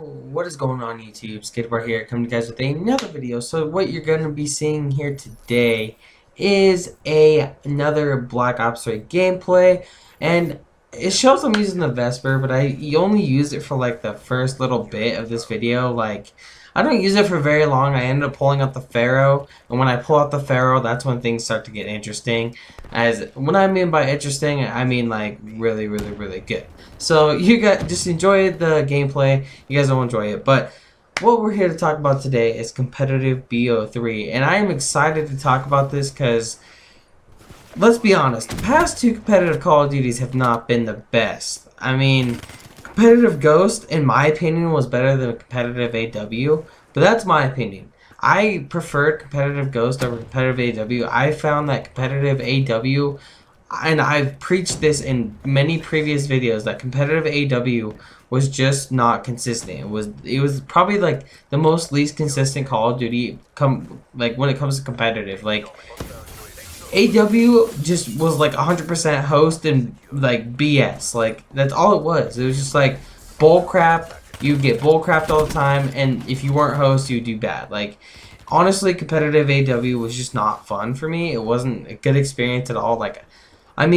What is going on YouTube? Skateboard here, coming to you guys with another video. So what you're going to be seeing here today is another Black Ops 3 gameplay, and it shows I'm using the Vesper, but you only use it for like the first little bit of this video. Like, I don't use it for very long. I ended up pulling out the Pharaoh, and when I pull out the Pharaoh, that's when things start to get interesting. As when I mean by interesting, I mean like really, really, really good. So you guys just enjoy the gameplay. You guys will enjoy it. But what we're here to talk about today is competitive BO3, and I am excited to talk about this because let's be honest, the past two competitive Call of Duties have not been the best. I mean, competitive Ghost, in my opinion, was better than competitive AW, but that's my opinion. I preferred competitive Ghost over competitive AW. I found that competitive AW, and I've preached this in many previous videos, that competitive AW was just not consistent. It was probably like the most least consistent Call of Duty like when it comes to competitive. Like, AW just was like 100% host and like BS. Like, that's all it was. It was just like bull crap. You get bull crapped all the time, and if you weren't host, you do bad. Like, honestly, competitive AW was just not fun for me. It wasn't a good experience at all. Like, I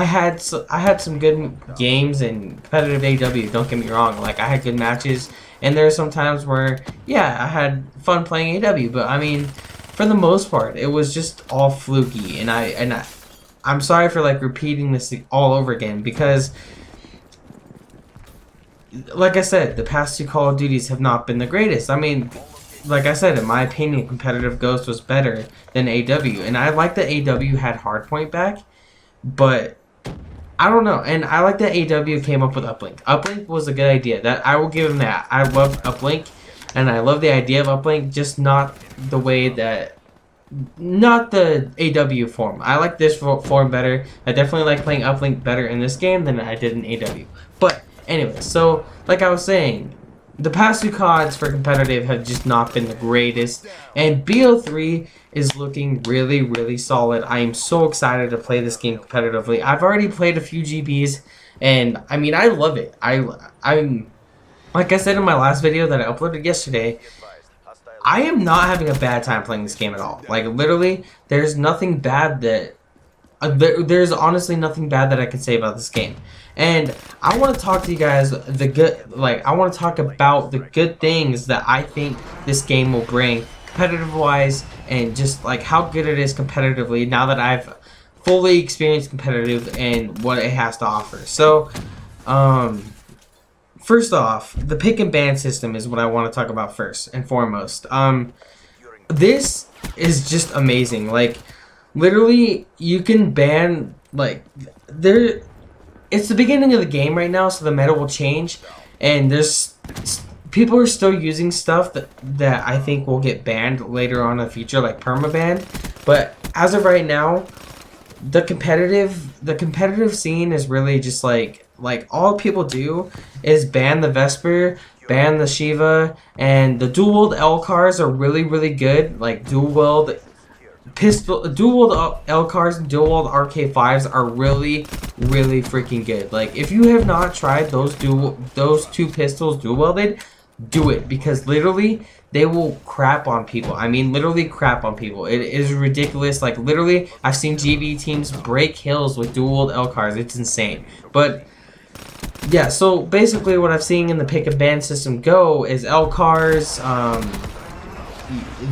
had some good games in competitive AW. Don't get me wrong. Like, I had good matches, and there are some times where, yeah, I had fun playing AW. But I mean, for the most part, it was just all fluky, and I'm sorry for like repeating this all over again, because like I said, the past two Call of Duties have not been the greatest. I mean, like I said, in my opinion, competitive Ghost was better than AW, and I like that AW had Hardpoint back, but I don't know. And I like that AW came up with Uplink. Uplink was a good idea. That I will give him that. I love Uplink, and I love the idea of Uplink, just not the way that, not the AW form. I like this form better. I definitely like playing Uplink better in this game than I did in AW. But anyway, so like I was saying, the past two CODs for competitive have just not been the greatest, and BO3 is looking really, really solid. I am so excited to play this game competitively. I've already played a few GBs, and I mean, I love it. I'm like I said in my last video that I uploaded yesterday, I am not having a bad time playing this game at all. Like, literally, there's nothing bad that there's honestly nothing bad that I can say about this game. And I want to talk to you guys I want to talk about the good things that I think this game will bring competitive wise, and just like how good it is competitively now that I've fully experienced competitive and what it has to offer. So, first off, the pick and ban system is what I want to talk about first and foremost. This is just amazing. Like, literally, you can ban, like, it's the beginning of the game right now, so the meta will change, and people are still using stuff that I think will get banned later on in the future, like permaban. But as of right now, the competitive scene is really just like all people do is ban the Vesper, ban the Shiva, and the dual wield L cars are really, really good. Like, dual wield L cars and dual wield RK5s are really, really freaking good. Like, if you have not tried those two pistols dual wielded, do it, because literally they will crap on people. I mean, literally crap on people. It is ridiculous. Like, literally, I've seen GB teams break hills with dual wield L cars. It's insane. But yeah, so basically what I've seen in the pick and ban system go is L cars.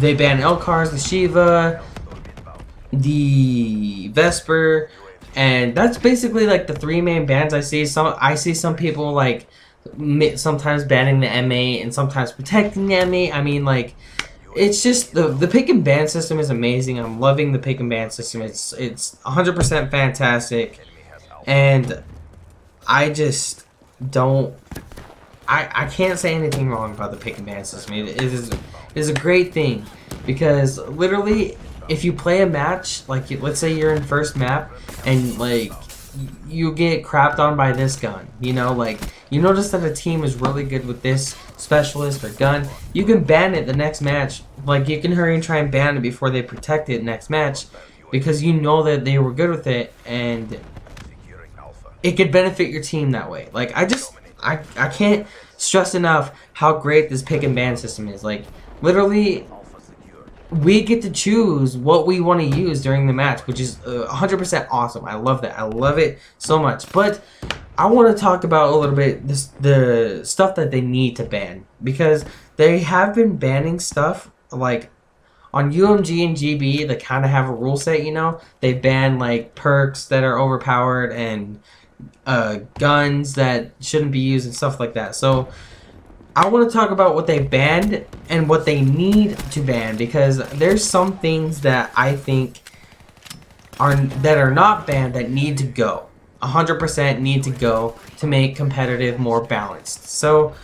They ban L cars, the Shiva, the Vesper, and that's basically like the three main bans I see. I see some people like sometimes banning the M8 and sometimes protecting the M8. I mean, like, it's just the pick and ban system is amazing. I'm loving the pick and ban system. It's 100% fantastic, and I just don't. I can't say anything wrong about the pick and ban system. It is a great thing, because literally, if you play a match, like, let's say you're in first map and like you get crapped on by this gun, you know, like, you notice that a team is really good with this specialist or gun, you can ban it the next match. Like, you can hurry and try and ban it before they protect it next match, because you know that they were good with it, and it could benefit your team that way. Like, I can't stress enough how great this pick and ban system is. Like, literally, we get to choose what we want to use during the match, which is 100% awesome. I love that. I love it so much. But I want to talk about a little bit the stuff that they need to ban, because they have been banning stuff like on UMG and GB that kind of have a rule set. You know, they ban like perks that are overpowered and guns that shouldn't be used and stuff like that. So I want to talk about what they banned and what they need to ban, because there's some things that I think are not banned that need to go. 100% need to go to make competitive more balanced. So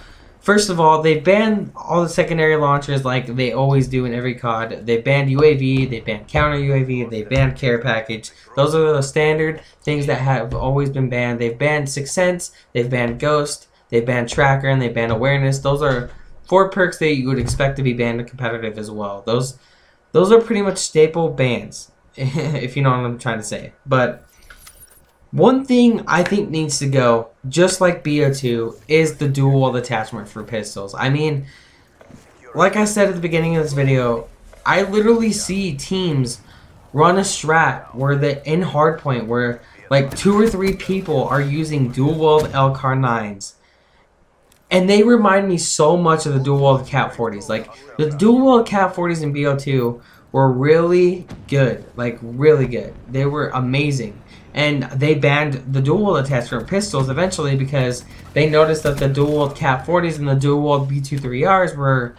first of all, they banned all the secondary launchers like they always do in every COD. They banned UAV, they banned counter UAV, they banned care package. Those are the standard things that have always been banned. They've banned Sixth Sense, they've banned Ghost, they banned Tracker, and they banned Awareness. Those are 4 perks that you would expect to be banned in competitive as well. Those are pretty much staple bans, if you know what I'm trying to say. But one thing I think needs to go, just like BO2, is the dual attachment for pistols. I mean, like I said at the beginning of this video, I literally see teams run a strat where in hardpoint where like 2 or 3 people are using dual-weld LCAR-9s. And they remind me so much of the dual-weld Cat 40s. Like, the dual-weld Cat 40s in BO2 were really good. Like, really good. They were amazing. And they banned the dual-weld attachment pistols eventually because they noticed that the dual-weld Cat 40s and the dual-weld B23Rs were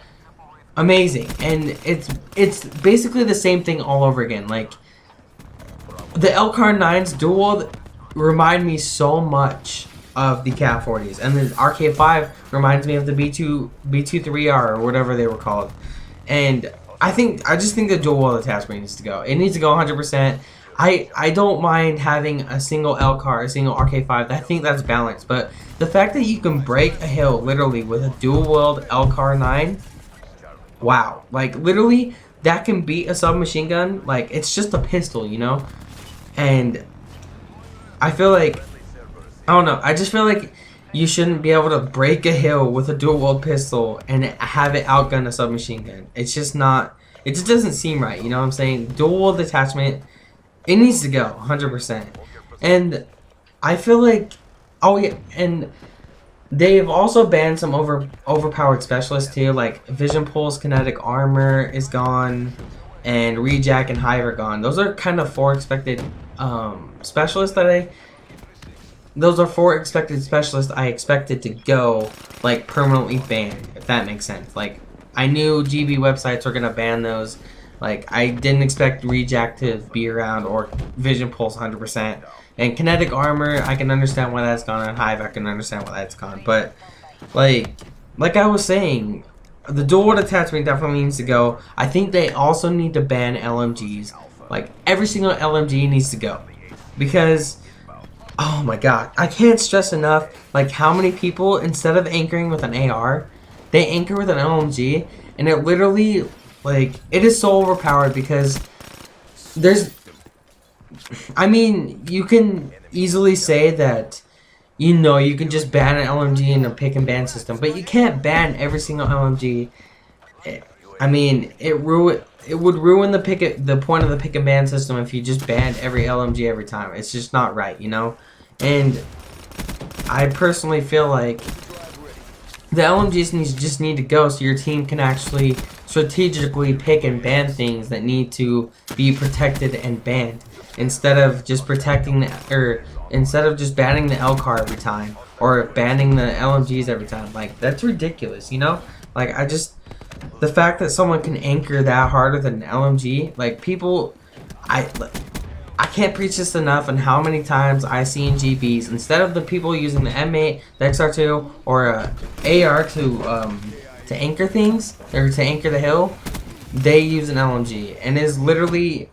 amazing. And it's basically the same thing all over again. Like, the LCAR-9s dual-weld remind me so much of the Cat 40s, and the RK5 reminds me of the B23R or whatever they were called. And I just think the dual weld attachment needs to go. It needs to go 100%. I don't mind having a single LCAR, a single RK5. I think that's balanced. But the fact that you can break a hill literally with a dual weld LCAR 9, wow! Like, literally, that can beat a submachine gun. Like, it's just a pistol, you know. And I feel like, I don't know. I just feel like you shouldn't be able to break a hill with a dual-weld pistol and have it outgun a submachine gun. It's just not. It just doesn't seem right. You know what I'm saying? Dual-weld attachment, it needs to go 100%. And I feel like, oh yeah, and they've also banned some overpowered specialists too. Like Vision Pulse, Kinetic Armor is gone, and Rejack and Hive are gone. Those are kind of 4 expected specialists that Those are 4 expected specialists I expected to go, like, permanently banned, if that makes sense. Like, I knew GB websites were going to ban those. Like, I didn't expect Rejack to be around, or Vision Pulse 100%. And Kinetic Armor, I can understand why that's gone, and Hive, I can understand why that's gone. But, like I was saying, the dual attachment definitely needs to go. I think they also need to ban LMGs. Like, every single LMG needs to go. Because, oh my god, I can't stress enough like how many people, instead of anchoring with an AR, they anchor with an LMG, and it literally, like, it is so overpowered because I mean, you can easily say that, you know, you can just ban an LMG in a pick and ban system, but you can't ban every single LMG. I mean, it would ruin the point of the pick and ban system if you just banned every LMG every time. It's just not right, you know? And I personally feel like the LMGs just need to go so your team can actually strategically pick and ban things that need to be protected and banned, instead of just instead of just banning the LCAR every time or banning the LMGs every time. Like, that's ridiculous, you know? Like, the fact that someone can anchor that harder than an LMG, like, people, I can't preach this enough on how many times I see in GBs, instead of the people using the M8, the XR2, or AR to anchor things, or to anchor the hill, they use an LMG, and it is literally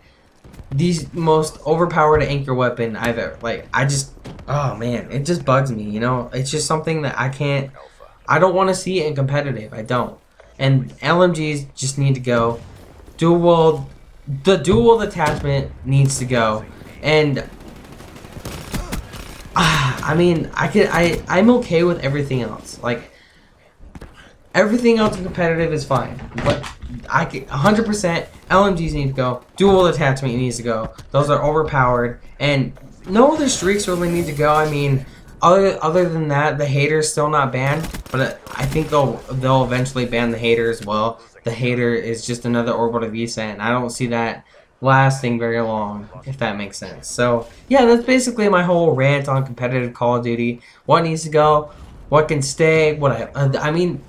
the most overpowered anchor weapon I've ever, like, oh man, it just bugs me, you know? It's just something that I don't want to see it in competitive, I don't. And LMGs just need to go. The dual attachment needs to go. And I mean, I'm okay with everything else. Like, Everything else in competitive is fine, but I can 100% LMGs need to go. Dual attachment needs to go. Those are overpowered, and no other streaks really need to go. I mean, other than that, the hater's still not banned, but I think they'll eventually ban the hater as well. The hater is just another orbital visa, and I don't see that lasting very long, if that makes sense. So yeah, that's basically my whole rant on competitive Call of Duty. What needs to go, what can stay, I mean.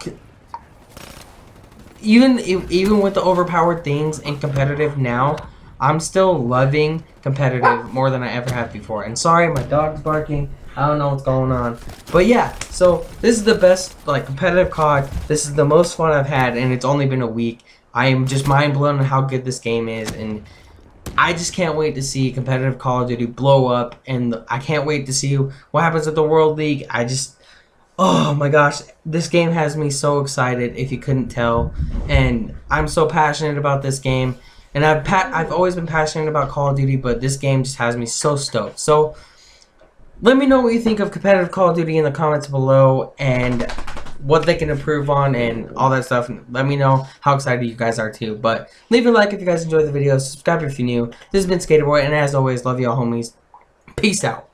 Even with the overpowered things in competitive now, I'm still loving competitive more than I ever have before. And sorry, my dog's barking. I don't know what's going on. But yeah, so this is the best like competitive COD. This is the most fun I've had, and it's only been a week. I am just mind blown on how good this game is, and I just can't wait to see competitive Call of Duty blow up, and I can't wait to see what happens at the World League. Oh my gosh, this game has me so excited, if you couldn't tell, and I'm so passionate about this game, and I've always been passionate about Call of Duty, but this game just has me so stoked. So let me know what you think of competitive Call of Duty in the comments below, and what they can improve on and all that stuff. Let me know how excited you guys are too. But leave a like if you guys enjoyed the video, subscribe if you're new. This has been Skaterboy, and as always, love y'all homies. Peace out.